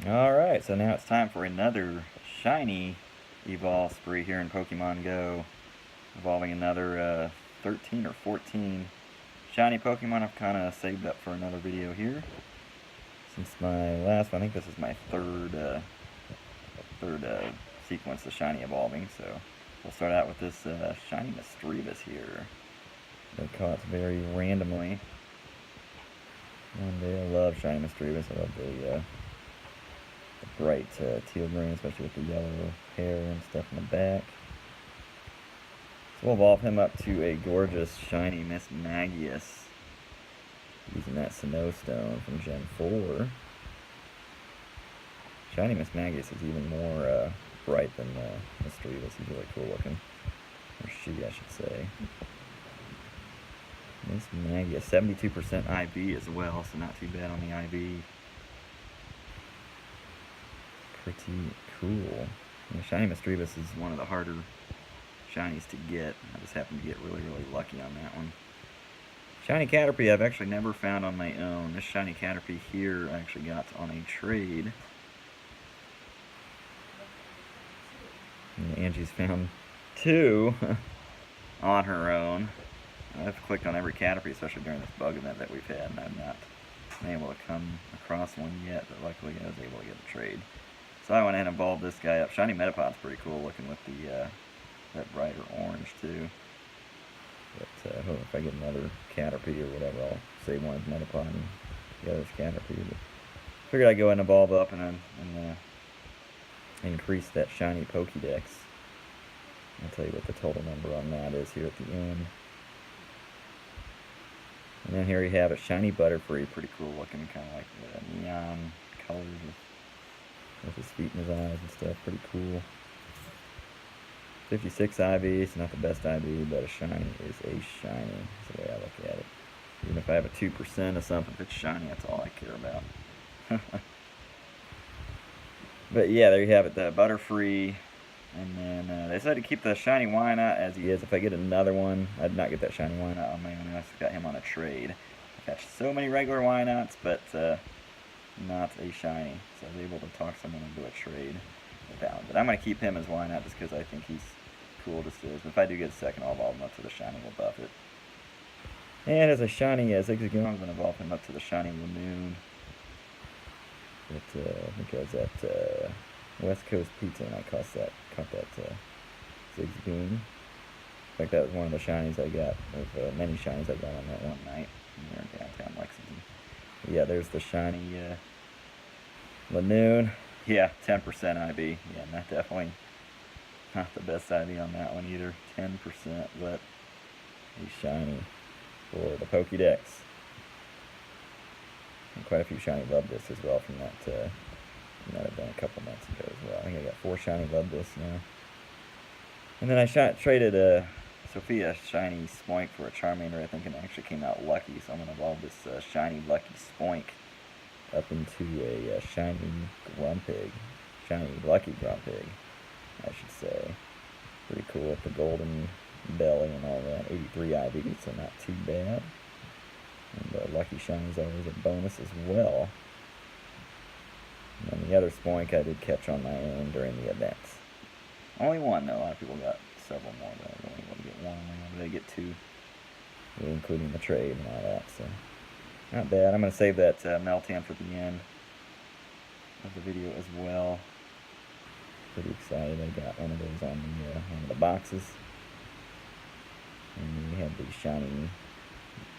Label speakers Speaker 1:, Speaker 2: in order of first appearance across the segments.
Speaker 1: Alright, so now it's time for another shiny evolve spree here in Pokemon Go. Evolving another 13 or 14 shiny Pokemon I've kind of saved up for another video here. Since my last one, I think this is my third sequence of shiny evolving, so we'll start out with this shiny Misdreavus here. That caught very randomly. One day I love shiny Misdreavus. I love the bright teal green, especially with the yellow hair and stuff in the back. So we'll evolve him up to a gorgeous shiny Mismagius using that Snowstone from Gen 4. Shiny Mismagius is even more bright than Misdreavus. He's really cool looking. Or she, I should say. Mismagius, 72% IV as well, so not too bad on the IV. Pretty cool. Shiny Misdreavus is one of the harder shinies to get. I just happened to get really lucky on that one. Shiny Caterpie I've actually never found on my own. This shiny Caterpie here I actually got on a trade. And Angie's found two on her own. I've clicked on every Caterpie, especially during this bug event that we've had, and I've not been able to come across one yet, but luckily I was able to get a trade. So I went ahead and evolved this guy up. Shiny Metapod's pretty cool looking with the that brighter orange too. But if I get another Caterpie or whatever, I'll save one as Metapod and the other's Caterpie. But figured I'd go ahead and evolve up and increase that shiny Pokédex. I'll tell you what the total number on that is here at the end. And then here you have it, shiny Butterfree, pretty cool looking, kind of like the neon colors with his feet and his eyes and stuff, pretty cool. 56 IV, it's not the best IV, but a shiny is a shiny, is the way I look at it. Even if I have a 2% of something, if it's shiny, that's all I care about. But yeah, there you have it, the Butterfree. And then they decided to keep the shiny Wynaut as he is. If I get another one, I'd not get that shiny Wynaut on my own. I just got him on a trade. I catch so many regular Wynauts, but not a shiny. So I was able to talk someone into a trade with that one. But I'm going to keep him as Wynaut just because I think he's cool just as. But if I do get a second, I'll evolve him up to the shiny. We'll buff it. And as a shiny Zigzagoon, I'm going to evolve him up to the shiny Lanoon. But I think I was at West Coast Pizza and I caught that Zigzagoon. In fact, that was one of the shinies I got, of many shinies I got on that one night here in downtown Lexington. But yeah, there's the shiny Lanoon. Yeah, 10% IV. Yeah, not definitely not the best IV on that one either. 10%, but a shiny for the Pokédex. And quite a few shiny Lubdiscs as well from that event a couple months ago as well. I think I got 4 shiny Lubdiscs now. And then I traded Sophia shiny Spoink for a Charmander, I think, and it actually came out lucky. So I'm going to evolve this shiny Lucky Spoink up into a shiny Grumpig. Shiny Lucky Grumpig, I should say. Pretty cool with the golden belly and all that. 83 IV, so not too bad. And Lucky Shiny is always a bonus as well. And then the other Spoink I did catch on my own during the event. Only one though, a lot of people got several more, but I was only able to get one. I wanted to get 2, including the trade and all that, so not bad. I'm going to save that Meltan for the end of the video as well. Pretty excited, I got one of those on one of the boxes. And we have these shiny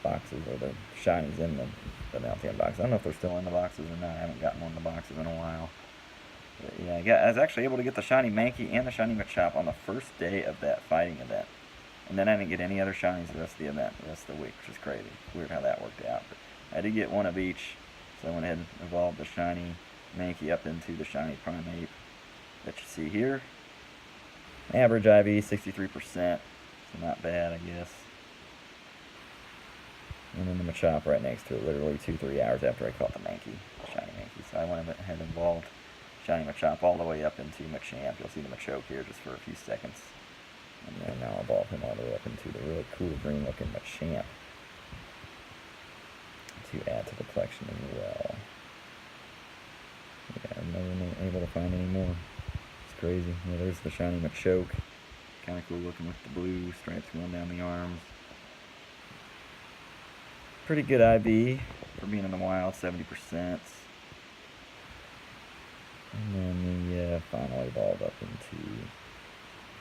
Speaker 1: boxes, or the shinies in the Meltan box. I don't know if they're still in the boxes or not. I haven't gotten one of the boxes in a while. But yeah, I was actually able to get the shiny Mankey and the shiny Machop on the first day of that fighting event. And then I didn't get any other shinies the rest of the event, the rest of the week, which is crazy. Weird how that worked out. But I did get one of each, so I went ahead and evolved the shiny Mankey up into the shiny Primeape that you see here. Average IV, 63%, so not bad, I guess. And then the Machop right next to it, literally 2-3 hours after I caught the Mankey, the shiny Mankey. So I went ahead and evolved shiny Machop all the way up into Machamp. You'll see the Machoke here just for a few seconds. And then now I'll evolve him all the way up into the really cool green looking Machamp to add to the collection as well. Yeah, wasn't able to find any more. It's crazy. Yeah, there's the shiny Machoke. Kind of cool looking with the blue stripes going down the arms. Pretty good IV for being in the wild, 70%. And then the final evolved up into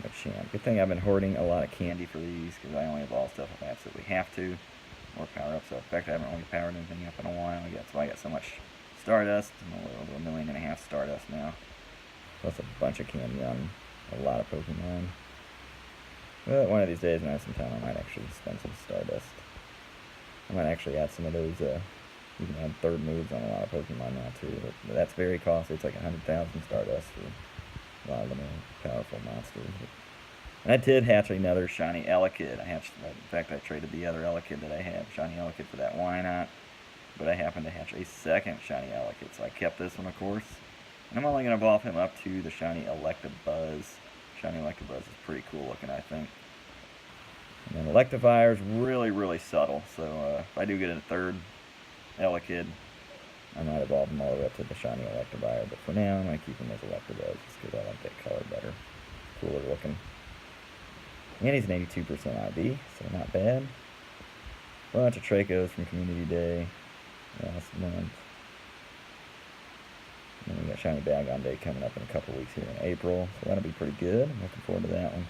Speaker 1: Machamp. Good thing I've been hoarding a lot of candy for these because I only evolve stuff if I absolutely have to. More power ups. So in fact, I haven't really powered anything up in a while yet. That's why I got so much Stardust. I'm over 1.5 million Stardust now. Plus a bunch of candy on a lot of Pokemon. But one of these days when I have some time, I might actually spend some Stardust. I might actually add some of those, you can add third moves on a lot of Pokemon now too. But that's very costly. It's like 100,000 Stardust for a lot of the more powerful monsters. And I did hatch another shiny Elekid. In fact, I traded the other Elekid that I had, shiny Elekid, for that Wynot. But I happened to hatch a second shiny Elekid, so I kept this one, of course. And I'm only going to evolve him up to the shiny Electabuzz. Shiny Electabuzz is pretty cool looking, I think. And then Electivire is really, really subtle. So if I do get a third Elekid, I might evolve him all the way up to the shiny Electivire. But for now, I'm going to keep him as Electabuzz just because I like that color better. Cooler looking. And he's an 82% IV, so not bad. Bunch of Tracos from Community Day last month. And then we got Shiny Bagon Day coming up in a couple weeks here in April, so that'll be pretty good. I'm looking forward to that one.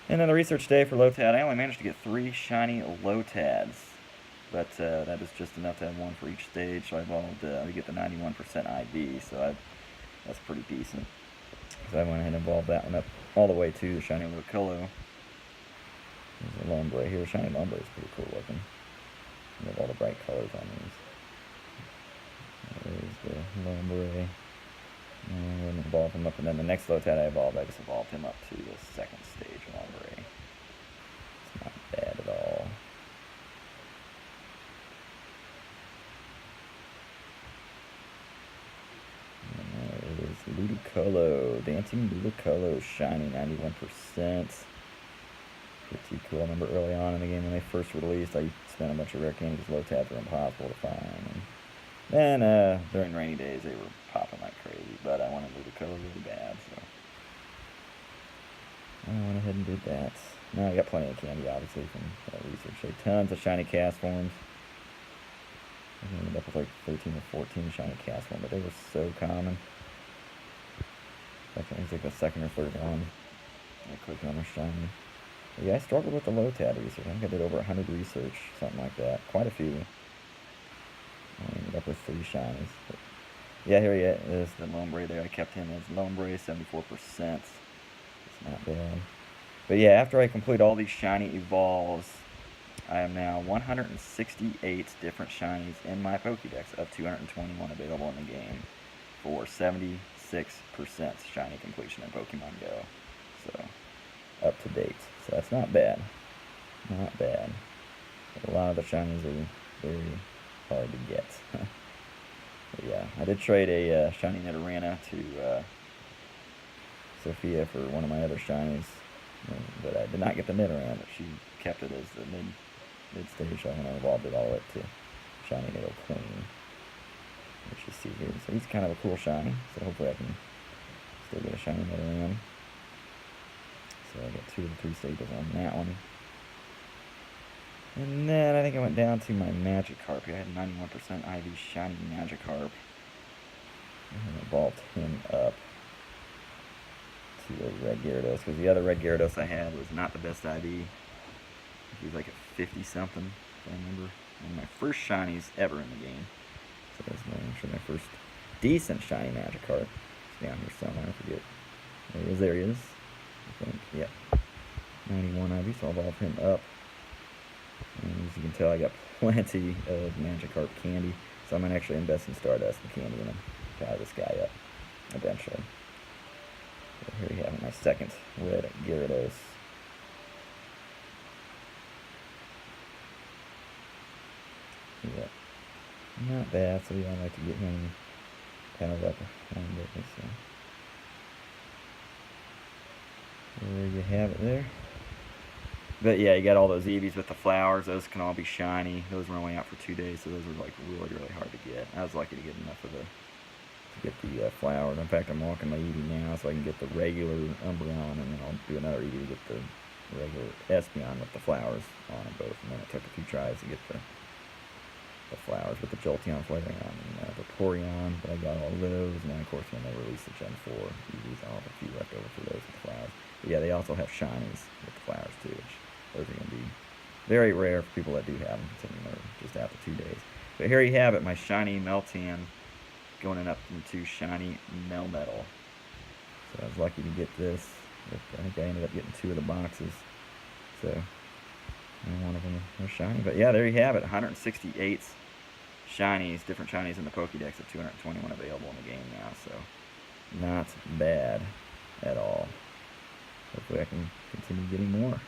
Speaker 1: And then the research day for Lotad, I only managed to get 3 shiny Lotads, but that is just enough to have one for each stage. So I evolved to get the 91% IV, so that's pretty decent. So I went ahead and evolved that one up all the way to the shiny Locullo. There's a Lombre here. Shiny Lombre is pretty cool looking. We have all the bright colors on these. There's the Lombre. And we're going to evolve him up. And then the next Lotad I evolved, I just evolved him up to the second stage Lombre. It's not bad at all. And there is Ludicolo. Dancing Ludicolo. Shiny 91%. Pretty cool. I remember early on in the game when they first released, I spent a bunch of rare candies. Lotads were impossible to find. And then during rainy days, they were popping like crazy. But I wanted Ludicolo really bad, so I went ahead and did that. Now I got plenty of candy, obviously, from research. So tons of shiny cast forms. I ended up with like 13 or 14 shiny cast forms, but they were so common. I think it was like the second or third one. I clicked on a shiny. Yeah, I struggled with the Lotad research. I think I did over 100 research, something like that. Quite a few. I ended up with 3 shinies. But yeah, here he is, the Lombre there. I kept him as Lombre, 74%. It's not bad. But yeah, after I complete all these shiny evolves, I am now 168 different shinies in my Pokédex of 221 available in the game for 76% shiny completion in Pokemon Go. So, up to date. So that's not bad. Not bad. But a lot of the shinies are very hard to get. But yeah, I did trade a shiny Nidorina to Sophia for one of my other shinies. But I did not get the Nidorina, but she kept it as the mid-stage shiny when I evolved it all the way up to shiny Nidoqueen, which you see here. So he's kind of a cool shiny, so hopefully I can still get a shiny Nidorina. So I got 2 of the 3 stages on that one. And then I think I went down to my Magikarp. I had 91% IV shiny Magikarp. And evolved him up to a red Gyarados, because the other red Gyarados I had was not the best IV. He was like a 50-something, if I remember. One of my first shinies ever in the game. So that's actually my first decent shiny Magikarp. It's down here somewhere, I forget. There he is. I think, yep. 91 IV, so I'll evolve him up. And as you can tell, I got plenty of Magikarp candy. So I'm going to actually invest in Stardust and candy and power this guy up eventually. So here we have my second red Gyarados. Yep. Not bad, so yeah, I'd like to get him powered up a little bit. So there you have it there. But yeah, you got all those Eevees with the flowers. Those can all be shiny. Those were only out for 2 days, so those were like really, really hard to get. I was lucky to get enough of to get the flowers. In fact, I'm walking my Eevee now so I can get the regular Umbreon, and then I'll do another Eevee to get the regular Espeon with the flowers on them both. And then it took a few tries to get the flowers with the Jolteon, Flareon, and the Vaporeon, but I got all of those. And then, of course, when they release the Gen 4 Eevees, I'll have a few left over for those with the flowers. But yeah, they also have shinies with the flowers too, which those are going to be very rare for people that do have them, considering they're just out for 2 days. But here you have it, my shiny Meltan going up into shiny Melmetal. So I was lucky to get this. I think I ended up getting 2 of the boxes. So, and one of them was shiny. But yeah, there you have it. 168 shinies, different shinies in the Pokédex, of 221 available in the game now. So, not bad at all. Hopefully I can continue getting more.